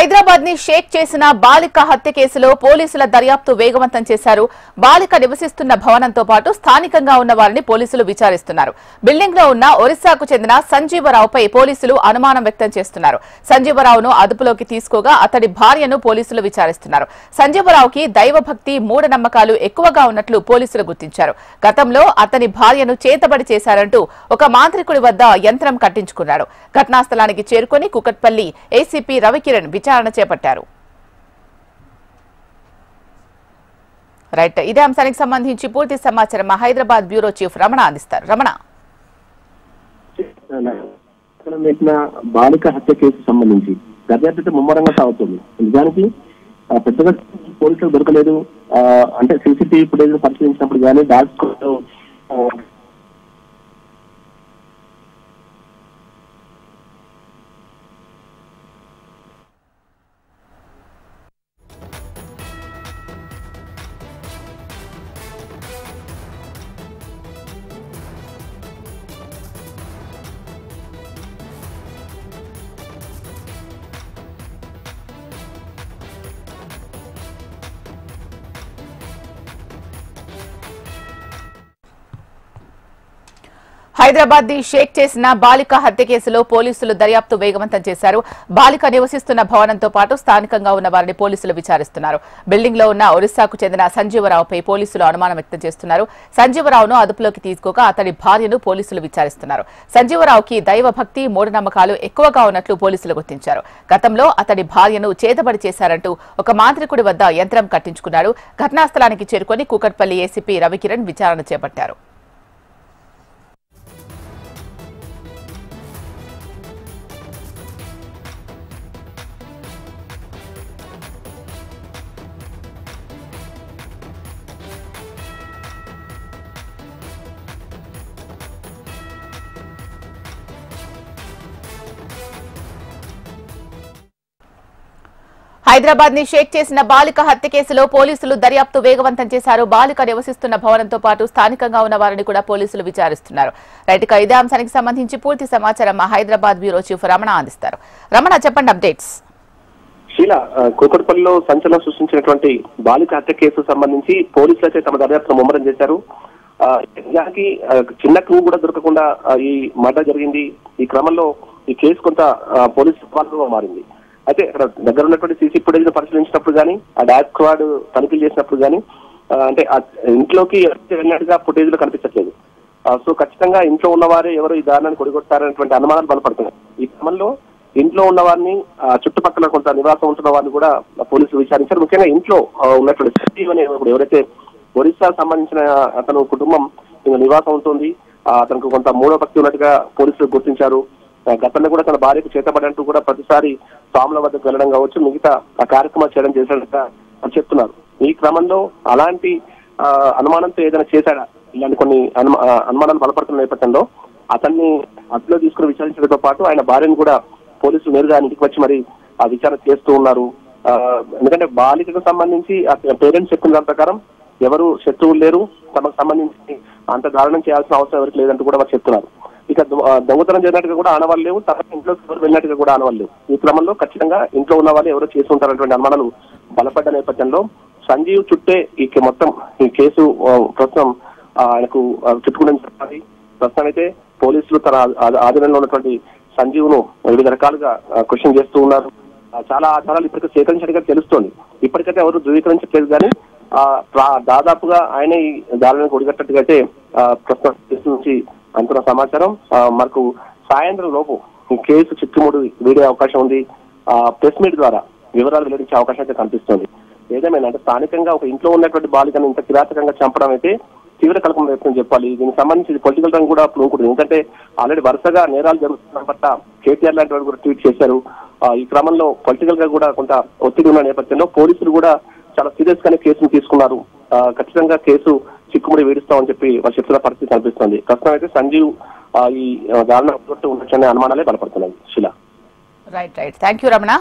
హైదరాబాద్ ని షేక్ చేసిన బాలిక హత్య కేసులో పోలీసుల దర్యాప్తు వేగవంతం చేశారు. బాలిక నివసిస్తున్న భవనంతో పాటు స్థానికంగా ఉన్న వారిని పోలీసులు విచారిస్తున్నారు. బిల్డింగ్ లో ఉన్న ఒరిస్సాకు చెందిన సంజీవరావుపై పోలీసులు అనుమానం వ్యక్తం చేస్తున్నారు. సంజీవరావును అదుపులోకి తీసుకోగా అతడి భార్యను పోలీసులు విచారిస్తున్నారు. సంజీవరావుకి దైవభక్తి మూఢనమ్మకాలు ఎక్కువగా ఉన్నట్లు పోలీసులు గుర్తించారు. గతంలో అతని భార్యను చేతబడి చేశారంటూ ఒక మాంత్రికుడి వద్ద యంత్రం కట్టించుకున్నాడు. ఘటనా స్థలానికి చేరుకుని కూకట్పల్లి ఏసీపీ రవికిరణ్ విచారణ చేపట్టారు. రైట్, ఇదే అంశానికి సంబంధించి పూర్తి సమాచారం మా హైదరాబాద్ బ్యూరో చీఫ్ రమణ అందిస్తారు. రమణ, బాలిక హత్య కేసు సంబంధించి దర్యాప్తు ముమ్మరంగా సాగుతుంది. నిజానికి పెద్దగా పోలీసులు దొరకలేదు. అంటే సీసీటీవీ ఫుటేజ్ పరిశీలించినప్పుడు కానీ డాక్టర్ హైదరాబాద్ ని షేక్ చేసిన బాలిక హత్య కేసులో పోలీసులు దర్యాప్తు వేగవంతం చేశారు. బాలిక నివసిస్తున్న భవనంతో పాటు స్థానికంగా ఉన్న వారిని పోలీసులు విచారిస్తున్నారు. బిల్డింగ్ లో ఉన్న ఒరిస్సాకు చెందిన సంజీవరావుపై పోలీసులు అనుమానం వ్యక్తం చేస్తున్నారు. సంజీవరావును అదుపులోకి తీసుకోగా అతడి భార్యను పోలీసులు విచారిస్తున్నారు. సంజీవరావుకి దైవభక్తి మూఢనమ్మకాలు ఎక్కువగా ఉన్నట్లు పోలీసులు గుర్తించారు. గతంలో అతడి భార్యను చేతబడి చేశారంటూ ఒక మాంత్రికుడి వద్ద యంత్రం కట్టించుకున్నాడు. ఘటనా స్థలానికి చేరుకుని కూకట్పల్లి ఏసీపీ రవికిరణ్ విచారణ చేపట్టారు. హైదరాబాద్ ని షేక్ చేసిన బాలిక హత్య కేసులో పోలీసులు దర్యాప్తు వేగవంతం చేశారు. బాలిక నివసిస్తున్న భవనంతో పాటు స్థానికంగా ఉన్న వారిని కూడా పోలీసులు విచారిస్తున్నారు. రైట్, ఇదే అంశానికి సంబంధించి పూర్తి సమాచారం మా హైదరాబాద్ బ్యూరో చీఫ్ రమణ అందిస్తారు. రమణ, చెప్పండి అప్డేట్స్. శీల, కూకట్పల్లిలో సంచలనం సృష్టించినటువంటి బాలిక హత్య కేసు సంబంధించి పోలీసులైతే తమ దర్యాప్తును ముమ్మరం చేశారు. నిజానికి చిన్న క్లూ కూడా దొరకకుండా ఈ మర్డర్ జరిగింది. ఈ క్రమంలో ఈ కేసు కొంత పోలీసు సవాలుగా మారింది. అయితే ఇక్కడ దగ్గర ఉన్నటువంటి సీసీ ఫుటేజ్ పరిశీలించినప్పుడు కానీ, ఆ డాగ్ స్క్వాడ్ తనిఖీలు చేసినప్పుడు కానీ, అంటే ఇంట్లోకి వెళ్ళినట్టుగా ఫుటేజ్ లో కనిపించట్లేదు. సో ఖచ్చితంగా ఇంట్లో ఉన్నవారే ఎవరు ఈ దారుణాన్ని కొడిగొట్టారనేటువంటి అనుమానాలు బలపడుతున్నాయి. ఈ క్రమంలో ఇంట్లో ఉన్న వారిని, చుట్టుపక్కల కొంత నివాసం ఉంటున్న వారిని కూడా పోలీసులు విచారించారు. ముఖ్యంగా ఇంట్లో ఉన్నటువంటి సతీవ్ అనే ఎవరైతే ఒరిస్సా సంబంధించిన అతను కుటుంబం నివాసం ఉంటుంది, అతనికి కొంత మూడో భక్తి ఉన్నట్టుగా పోలీసులు గుర్తించారు. గతంలో కూడా తన భార్యకు చేతబడంటూ కూడా ప్రతిసారి స్వాముల వద్దకు వెళ్ళడం కావచ్చు, మిగతా ఆ కార్యక్రమాలు చేయడం చేశాడట చెప్తున్నారు. ఈ క్రమంలో అలాంటి అనుమానంతో ఏదైనా చేశాడా, ఇలాంటి కొన్ని అనుమానాలు బలపడుతున్న నేపథ్యంలో అతన్ని అదుపులో తీసుకుని విచారించడంతో పాటు ఆయన భార్యను కూడా పోలీసులు నేరుగా ఇంటికి వచ్చి మరి ఆ విచారణ చేస్తూ ఉన్నారు. ఎందుకంటే బాలికకు సంబంధించి పేరెంట్స్ చెప్పిన దాని ప్రకారం ఎవరు శత్రువులు లేరు, తమకు సంబంధించి అంత దారుణం చేయాల్సిన అవసరం ఎవరికి లేదంటూ కూడా వారు చెప్తున్నారు. ఇక దొంగతనం జరిగినట్టుగా కూడా ఆనవాళ్ళు లేవు, తన ఇంట్లో వెళ్ళినట్టుగా కూడా ఆనవాళ్ళు లేవు. ఈ క్రమంలో ఖచ్చితంగా ఇంట్లో ఉన్న వాళ్ళు ఎవరో చేసి ఉంటారనేటువంటి అనుమానాలు బలపడ్డ నేపథ్యంలో సంజీవ్ చుట్టే ఈ మొత్తం ఈ కేసు ప్రస్తుతం ఆయనకు చుట్టుకుని చెప్పాలి. ప్రస్తుతం అయితే పోలీసులు తన ఆధీనంలో ఉన్నటువంటి సంజీవ్ను వివిధ రకాలుగా క్వశ్చన్ చేస్తూ ఉన్నారు. చాలా ఆధారాలు ఇప్పటికే సేకరించినట్టుగా తెలుస్తోంది. ఇప్పటికైతే ఎవరు ధృవీకరించట్లేదు కానీ దాదాపుగా ఆయన ఈ దారుణాన్ని ఒడిగట్టట్టుగా అయితే ప్రస్తుతం నుంచి అంటున్న సమాచారం. మనకు సాయంత్రం లోపు ఈ కేసు చిక్కుముడి వీడే అవకాశం ఉంది. ప్రెస్ మీట్ ద్వారా వివరాలు వెల్లడించే అవకాశం అయితే కనిపిస్తుంది. ఏదేమైనా అంటే స్థానికంగా ఒక ఇంట్లో ఉన్నటువంటి బాలికను ఇంత కిరాతకంగా చంపడం అయితే తీవ్ర కలకం రేపుతుందని చెప్పాలి. దీనికి సంబంధించి పొలిటికల్ రంగం కూడా ఉంటుంది. ఎందుకంటే ఆల్రెడీ వరుసగా నేరాలు జరుగుతున్న పట్ల కేటీఆర్ లాంటి వారు కూడా ట్వీట్ చేశారు. ఈ క్రమంలో పొలిటికల్ గా కూడా కొంత ఒత్తిడి ఉన్న నేపథ్యంలో పోలీసులు కూడా చాలా సీరియస్ గానే కేసును తీసుకున్నారు. ఖచ్చితంగా కేసు చిక్కుముడి వీడిస్తామని చెప్పి వారు చెప్తున్న పరిస్థితి కనిపిస్తుంది. ప్రస్తుతం అయితే సంజీవ్ ఈ దారుణ ఉండొచ్చనే అనుమానాలే బలపడుతున్నాయి. శిలా, రైట్, థ్యాంక్ యూ రమణ.